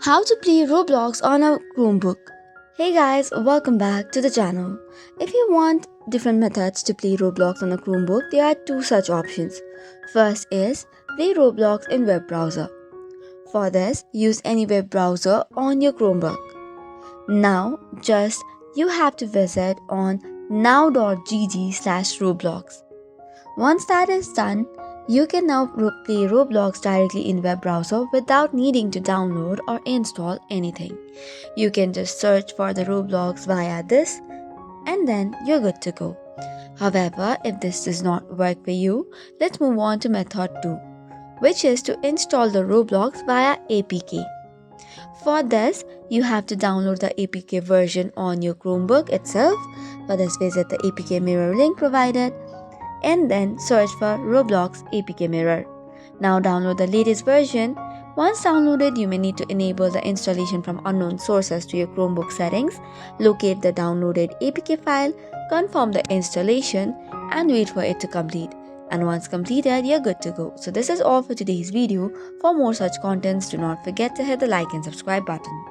How to play Roblox on a Chromebook. Hey guys, welcome back to the channel. If you want different methods to play Roblox on a Chromebook, there are two such options. First is play Roblox in web browser. For this, use any web browser on your Chromebook. Now, just you have to visit on now.gg/Roblox. Once that is done, you can now play Roblox directly in web browser without needing to download or install anything. You can just search for the Roblox via this and then you're good to go. However, if this does not work for you, let's move on to method 2, which is to install the Roblox via APK. For this, you have to download the APK version on your Chromebook itself. For this, visit the APK mirror link provided and then search for Roblox APK Mirror. Now download the latest version. Once downloaded, you may need to enable the installation from unknown sources to your Chromebook settings, locate the downloaded APK file, confirm the installation and wait for it to complete. And once completed, you're good to go. So this is all for today's video. For more such contents, do not forget to hit the like and subscribe button.